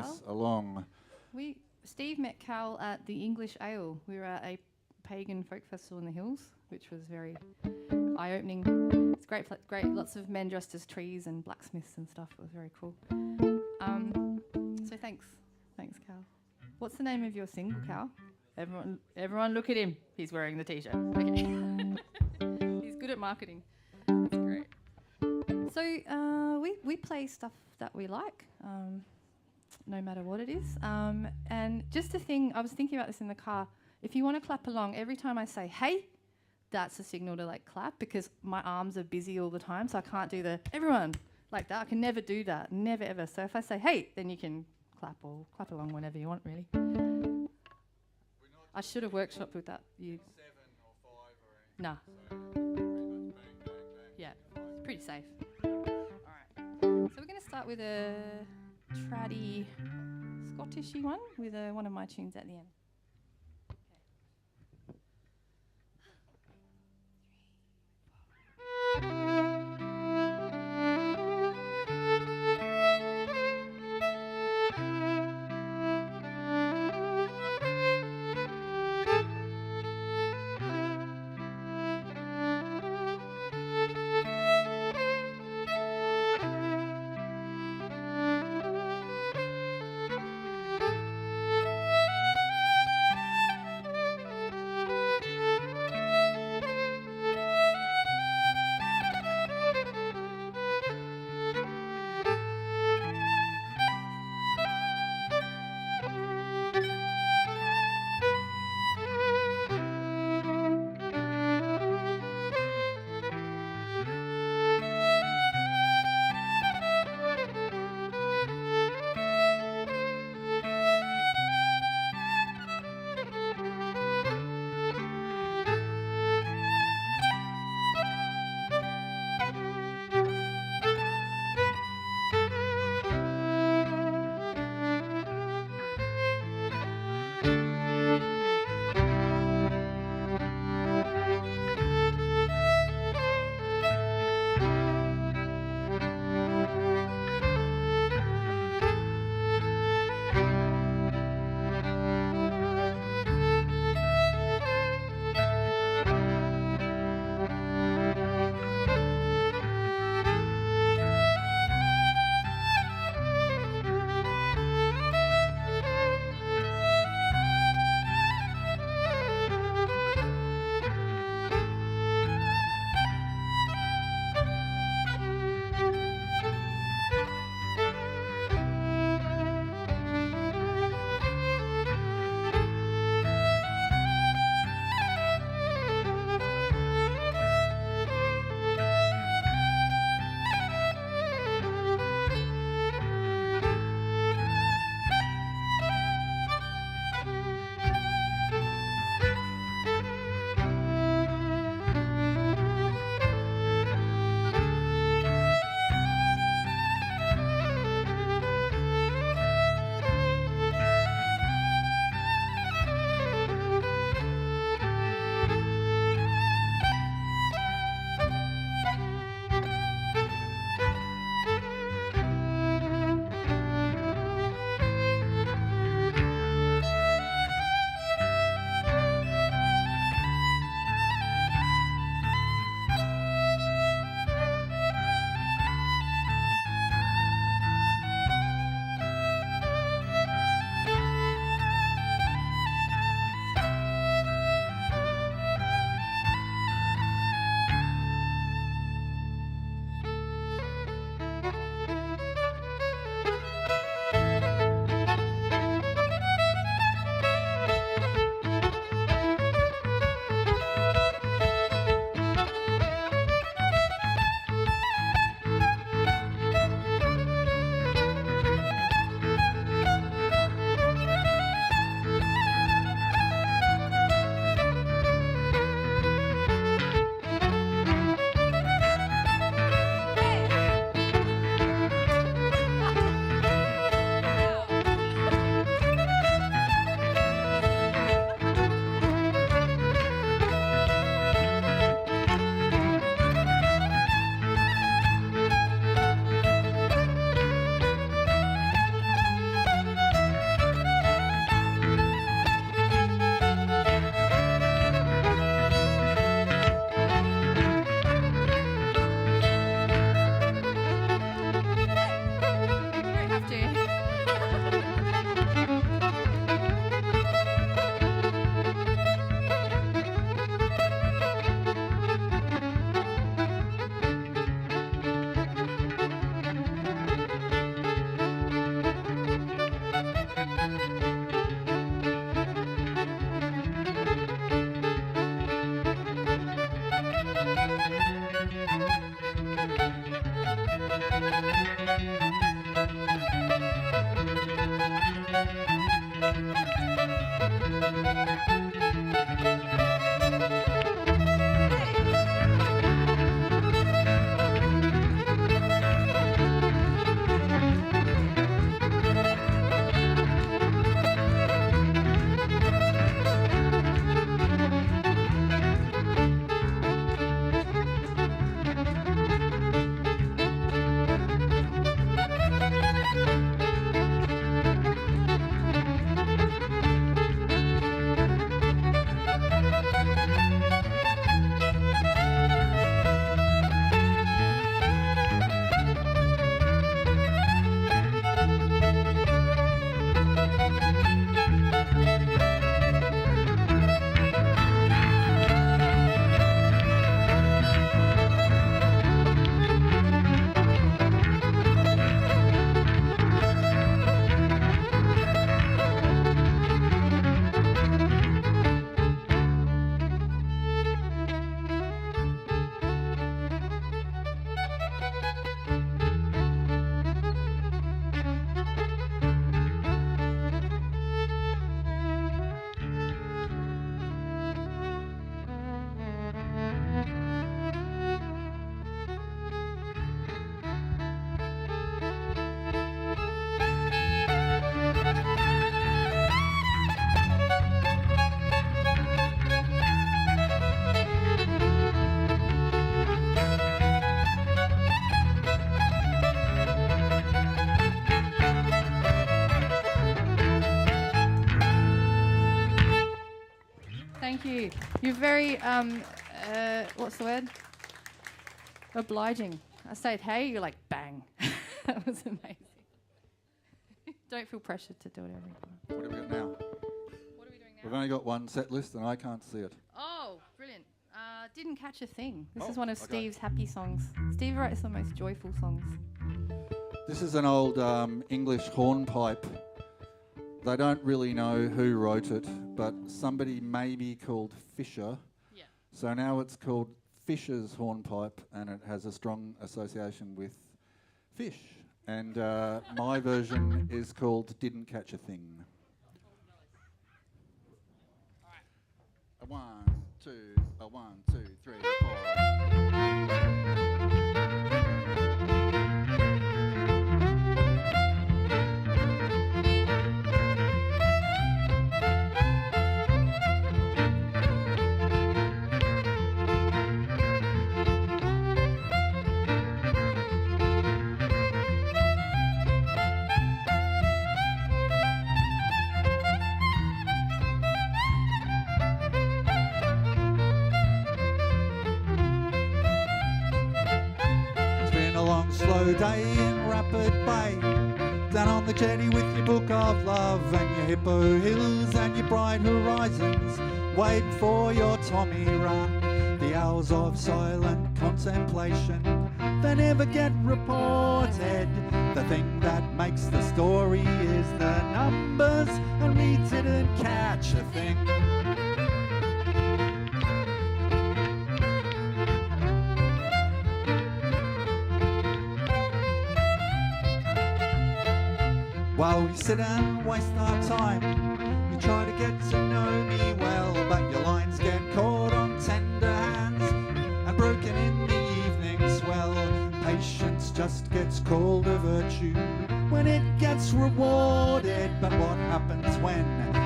us along. Steve met Cal at the English Ale. We were at a pagan folk festival in the hills, which was very eye-opening. It's great, great. Lots of men dressed as trees and blacksmiths and stuff. It was very cool. So thanks, Cal. What's the name of your single, Cal? Everyone, look at him. He's wearing the T-shirt. Okay. He's good at marketing. That's great. So we play stuff that we like, no matter what it is. And just a thing, I was thinking about this in the car. If you want to clap along, every time I say "hey," that's a signal to like clap, because my arms are busy all the time, so I can't do the everyone like that. I can never do that, never ever. So if I say "hey," then you can clap or clap along whenever you want, really. I should have workshopped with that. You 7 or 5 or anything. Nah. So yeah, pretty safe. All right. So we're going to start with a traddy Scottishy one with one of my tunes at the end. Thank you. You're very, what's the word? Obliging. I say, hey, you're like, bang. That was amazing. Don't feel pressured to do it every time. What have we got now? What are we doing now? We've only got one set list and I can't see it. Oh, brilliant. Didn't catch a thing. This Oh, is one of okay. Steve's happy songs. Steve writes the most joyful songs. This is an old English hornpipe. They don't really know who wrote it, but somebody maybe called Fisher. Yeah. So now it's called Fisher's hornpipe, and it has a strong association with fish. And my version is called Didn't Catch a Thing. A 1, 2, a 1, 2, 3, 4. Slow day in Rapid Bay, down on the jetty with your book of love and your hippo hills and your bright horizons, waiting for your Tommy run. The hours of silent contemplation, they never get reported. The thing that makes the story is the numbers, and we didn't catch a thing. While we sit and waste our time, you try to get to know me well, but your lines get caught on tender hands and broken in the evening swell. Patience just gets called a virtue when it gets rewarded, but what happens when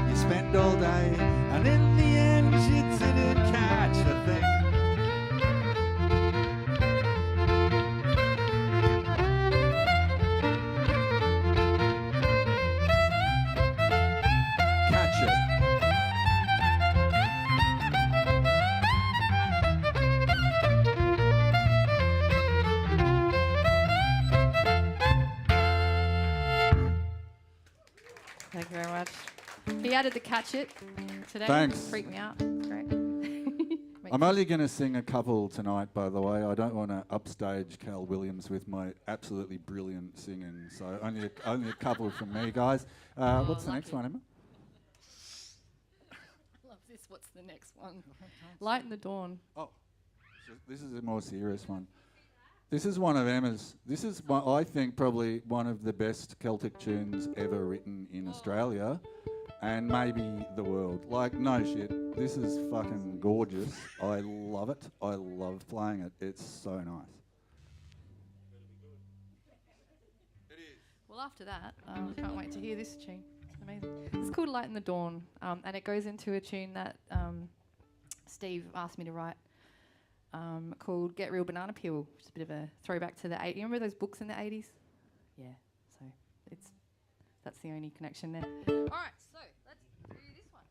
you spend all day and in the end you didn't catch a thing? Thank you very much. He added the catch it today. Thanks. Freaked me out. Great. I'm only going to sing a couple tonight, by the way. I don't want to upstage Cal Williams with my absolutely brilliant singing, so only a couple from me, guys. What's the next one, Emma? Love this. What's the next one? Light in the Dawn. Oh, so this is a more serious one. This is one of Emma's. This is, I think, probably one of the best Celtic tunes ever written in Australia, and maybe the world. Like, no shit. This is fucking gorgeous. I love it. I love playing it. It's so nice. It is. Well, after that, can't wait to hear this tune. Amazing. It's called Light in the Dawn, and it goes into a tune that Steve asked me to write. Called Get Real Banana Peel, which is a bit of a throwback to the 80s. You remember those books in the 80s? Yeah, so that's the only connection there. All right, so let's do this one.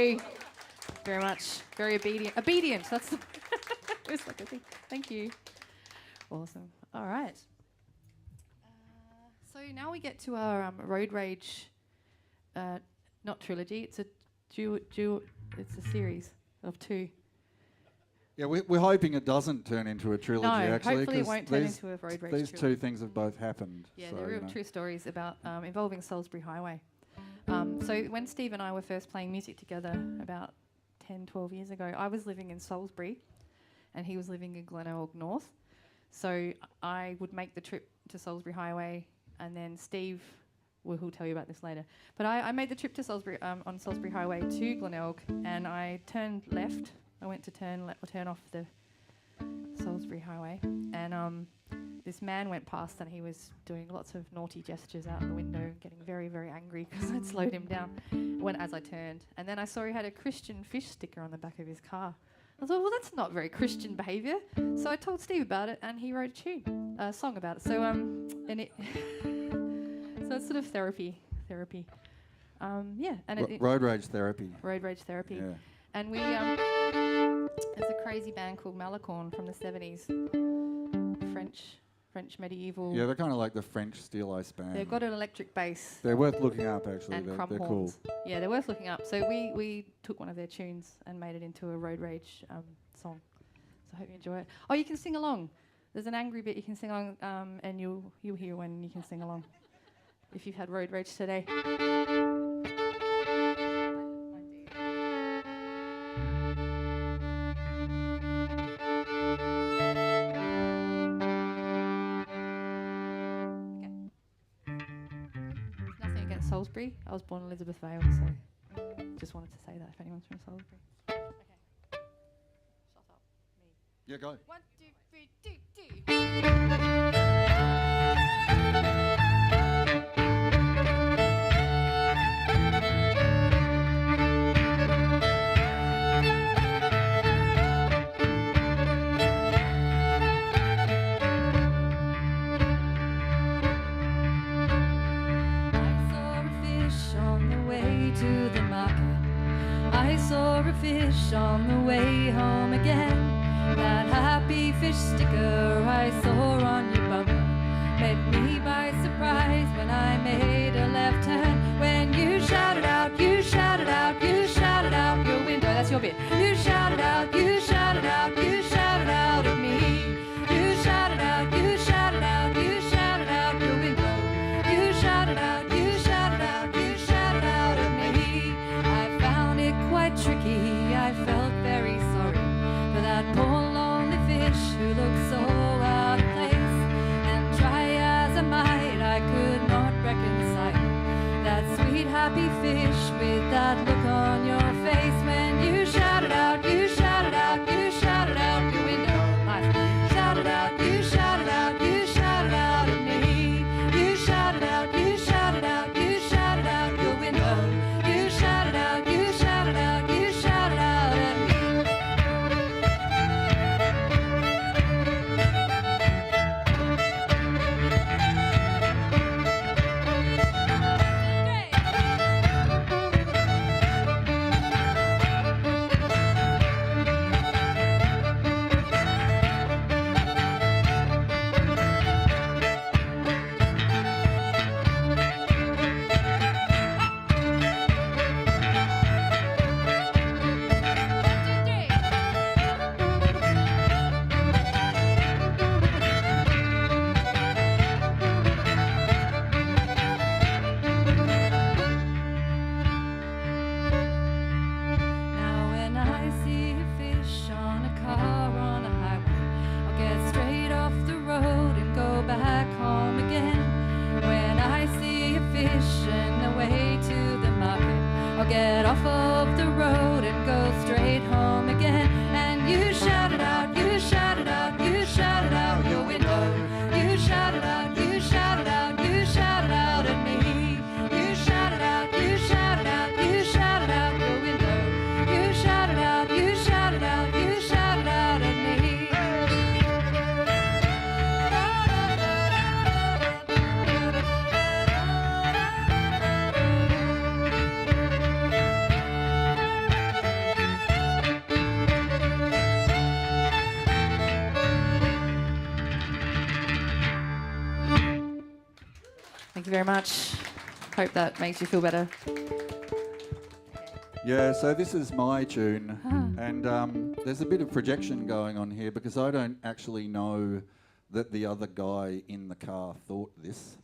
you very much. Very obedient. Obedient. That's the it's like a thing. Thank you. Awesome. All right. So now we get to our Road Rage, not trilogy. It's a it's a series of 2. Yeah, we're hoping it doesn't turn into a trilogy, No, actually. hopefully it 'cause won't turn into a Road Rage These trilogy. 2 things have both happened. Yeah, so, they're real true stories about involving Salisbury Highway. So when Steve and I were first playing music together about 10, 12 years ago, I was living in Salisbury and he was living in Glenelg North. So I would make the trip to Salisbury Highway, and then Steve, well, he'll tell you about this later. But I made the trip to Salisbury on Salisbury Highway to Glenelg, and I turned left. I went to turn off the Salisbury Highway, and this man went past, and he was doing lots of naughty gestures out the window, getting very, very angry because I'd slowed him down as I turned. And then I saw he had a Christian fish sticker on the back of his car. I thought, well, that's not very Christian behaviour. So I told Steve about it, and he wrote a song about it. So and it so it's sort of therapy. Yeah, and Road Rage therapy. Road Rage therapy. Yeah. And we there's a crazy band called Malacorn from the 70s, French medieval. Yeah, they're kind of like the French steel ice band. They've got an electric bass. They're worth looking up, actually. And They're crumb cool. horns. Yeah, they're worth looking up. So we took one of their tunes and made it into a Road Rage song. So I hope you enjoy it. Oh, you can sing along. There's an angry bit you can sing along, and you'll hear when you can sing along if you've had Road Rage today. Salisbury. I was born in Elizabeth Vale, so just wanted to say that if anyone's from Salisbury. Okay. Shut up. Me. Yeah, go. 1, 2, 3, 2, 2. Fish on the way home again. That happy fish sticker I saw on your bumper met me by surprise when I made a left turn. When you shouted out, you shouted out, you shouted out your window. That's your bit. You shouted out, you shouted out, you shouted out at me. You shouted out, you shouted out, you shouted out your window. You shouted out, you shouted out, you shouted out at me. I found it quite tricky. I felt very sorry for that poor lonely fish who looked so out of place. And try as I might, I could not reconcile that sweet happy fish with that look on your face. When you shouted out, you shouted out, you shouted out your window. Shouted out, you shouted out, you shouted out at me. You shouted out, you shouted out, you shouted out your window. You shouted out, you shouted out, you shouted out at me. very much. Hope that makes you feel better. Yeah, so this is my tune, and there's a bit of projection going on here because I don't actually know that the other guy in the car thought this.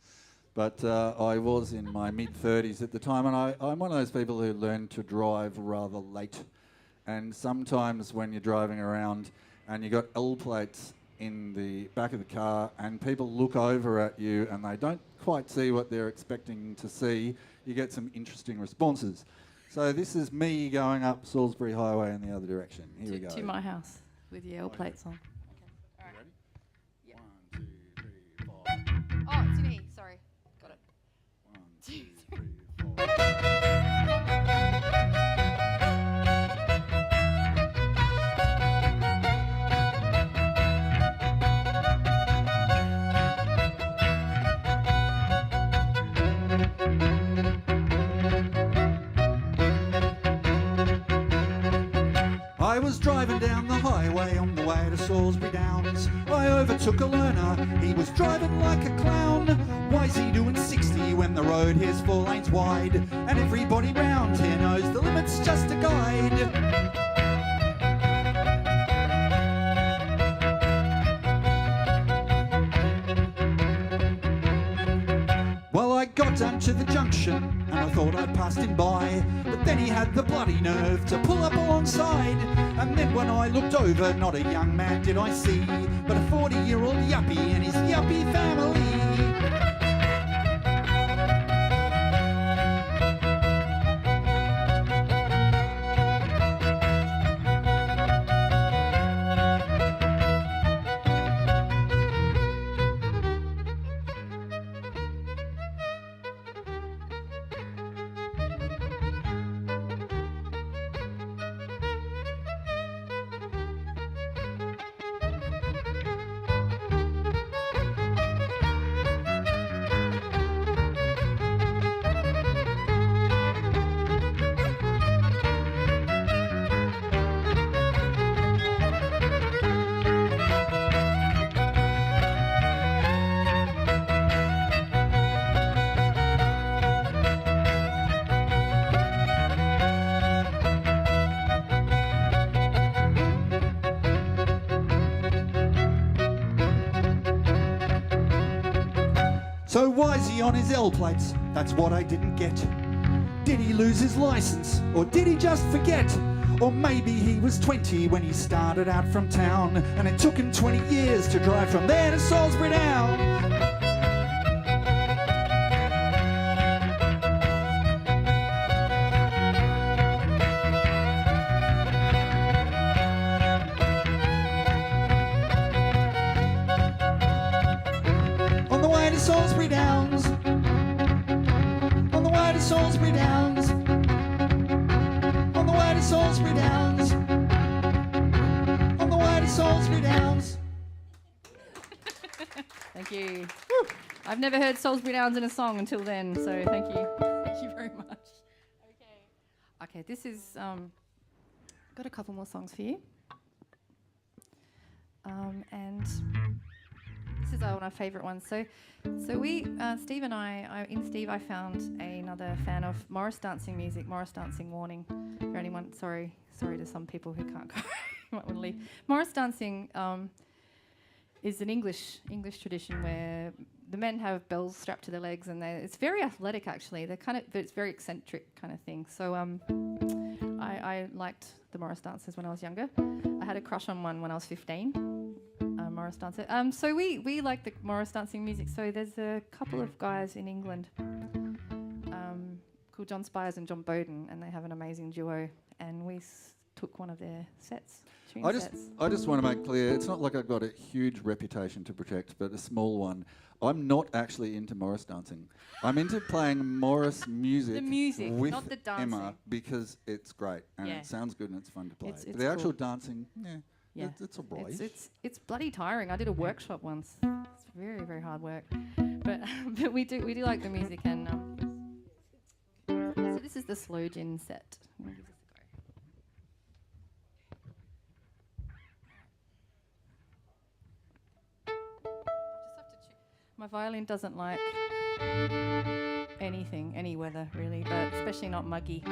But I was in my mid-30s at the time, and I'm one of those people who learned to drive rather late. And sometimes when you're driving around and you've got L plates in the back of the car and people look over at you and they don't quite see what they're expecting to see, you get some interesting responses. So this is me going up Salisbury Highway in the other direction. Here we go. To my house with your L plates on. You ready? Yeah. 1, 2, 3, 4. Oh, it's in E. Sorry. Got it. 1, 2, 3, 4. I was driving down the highway on the way to Salisbury Downs. I overtook a learner, he was driving like a clown. Why's he doing 60 when the road here's 4 lanes wide? And everybody round here knows the limit's just a guide. Well, I got down to the junction and I thought I'd passed him by, but then he had the bloody nerve to pull up alongside. And then when I looked over, not a young man did I see, but a 40-year-old yuppie and his yuppie family. So why's he on his L plates? That's what I didn't get. Did he lose his license, or did he just forget? Or maybe he was 20 when he started out from town, and it took him 20 years to drive from there to Salisbury Down. On the way to Salisbury Downs, on the way to Salisbury Downs, on the way to Salisbury Downs, on the way to Salisbury Downs. Thank you. Woo. I've never heard Salisbury Downs in a song until then, so thank you. Thank you very much. Okay, this is, got a couple more songs for you. And this is one of my favourite ones. So we, Steve and in Steve I found another fan of Morris dancing music, Morris dancing warning. For anyone, sorry to some people who can't go, might want to leave. Morris dancing is an English tradition where the men have bells strapped to their legs, and it's very athletic actually. But it's very eccentric kind of thing. So I liked the Morris dancers when I was younger. I had a crush on one when I was 15. Morris dancer. So we like the Morris dancing music. So there's a couple of guys in England called John Spires and John Bowden, and they have an amazing duo. And we took one of their sets. I just want to make clear, it's not like I've got a huge reputation to protect, but a small one. I'm not actually into Morris dancing. I'm into playing Morris music, the music, with not the dancing. Emma because it's great and Yeah. it sounds good and it's fun to play. It's But the actual cool. dancing, Yeah, it's all right. It's bloody tiring. I did a workshop once. It's very, very hard work. But but we do like the music, and so this is the slow gin set. I'm gonna give this a go. I just have to my violin doesn't like anything, any weather really, but especially not muggy.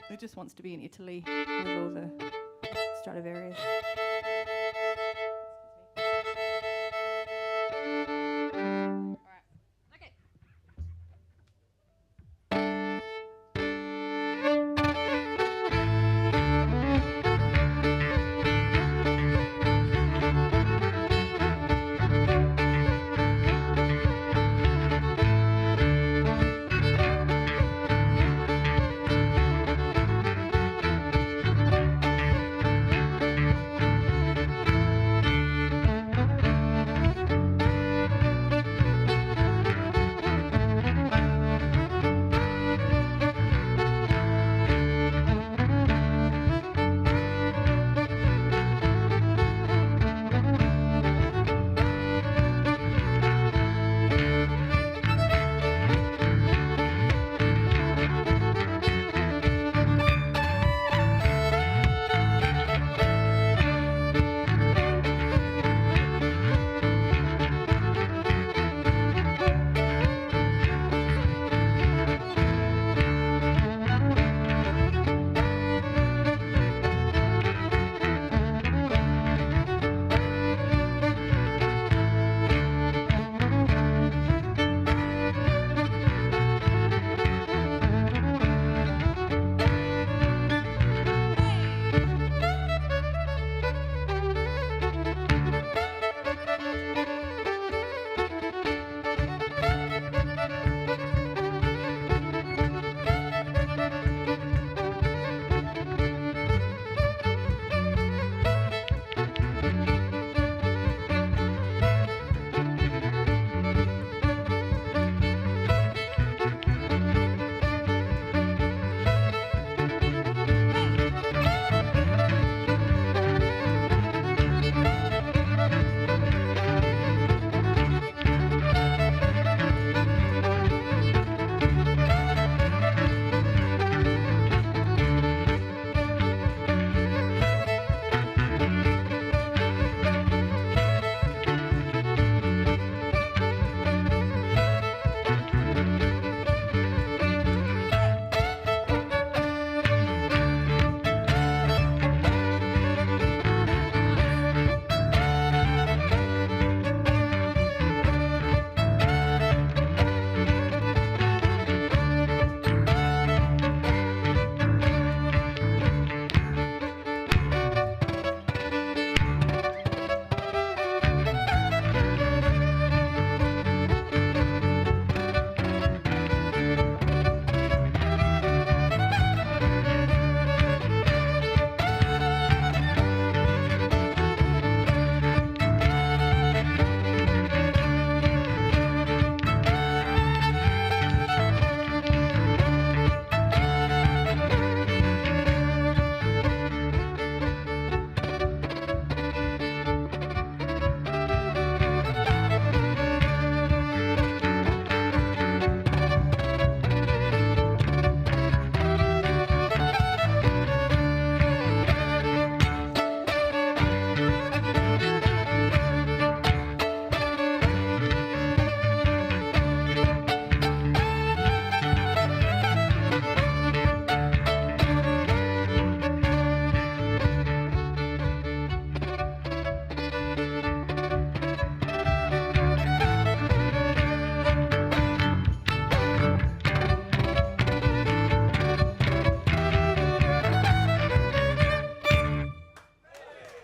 Who just wants to be in Italy with all the Stradivarius?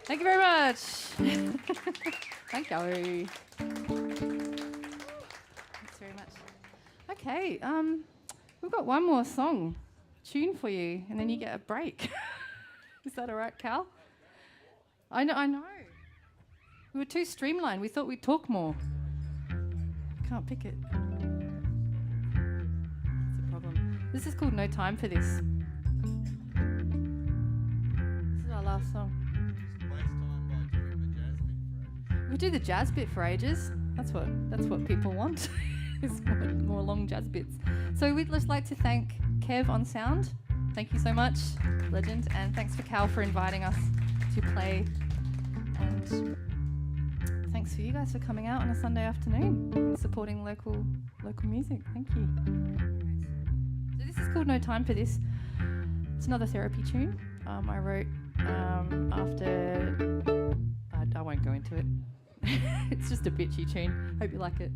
Thank you very much. Thank you. Thanks very much. Okay, we've got one more tune for you, and then you get a break. Is that all right, Cal? I know. We were too streamlined. We thought we'd talk more. Can't pick it. That's a problem. This is called No Time for This. This is our last song. We do the jazz bit for ages. That's what people want. Is more long jazz bits. So we'd just like to thank Kev on sound. Thank you so much, legend, and thanks for Cal for inviting us to play. And thanks for you guys for coming out on a Sunday afternoon and supporting local music. Thank you. So this is called No Time for This. It's another therapy tune I wrote after... I won't go into it. It's just a bitchy tune. Hope you like it.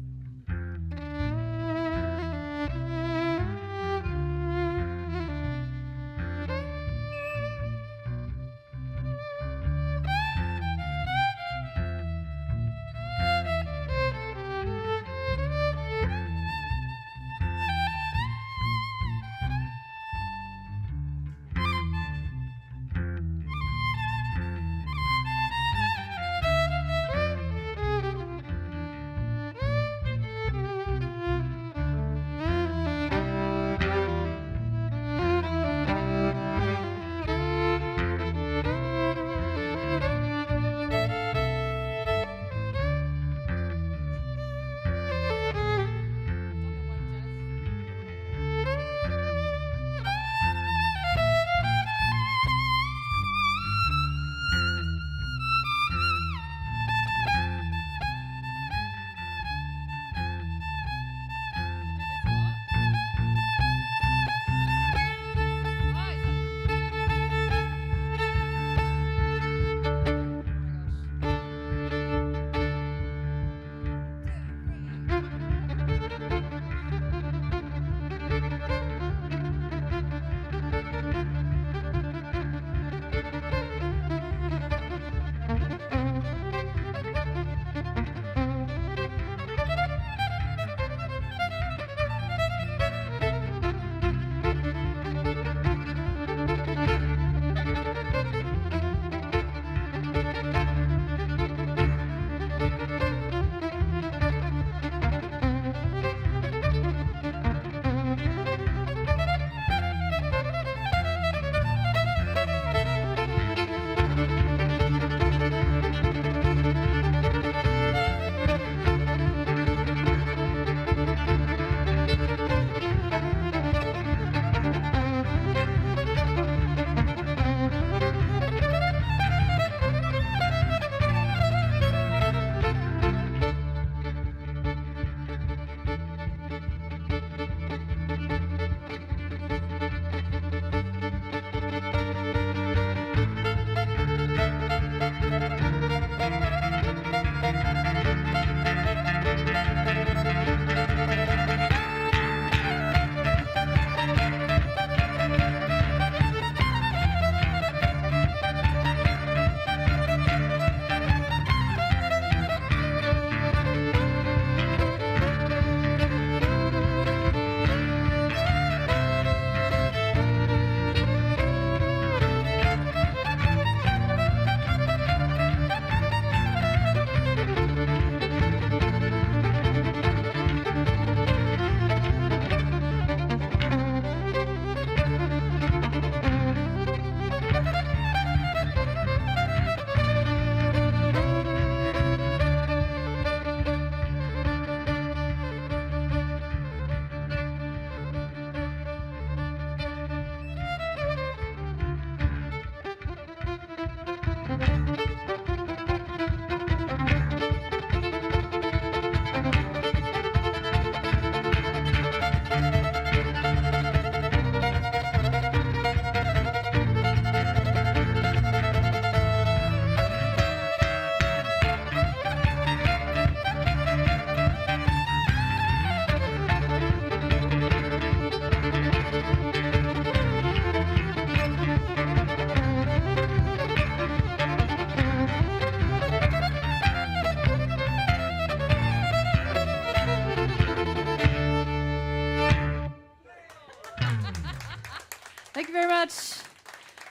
Thank you very much.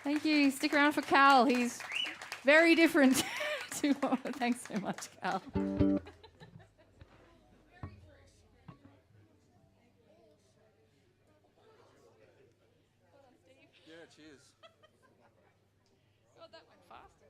Thank you. Stick around for Cal. He's very different to what... Thanks so much, Cal. Yeah, cheers. God, that went fast.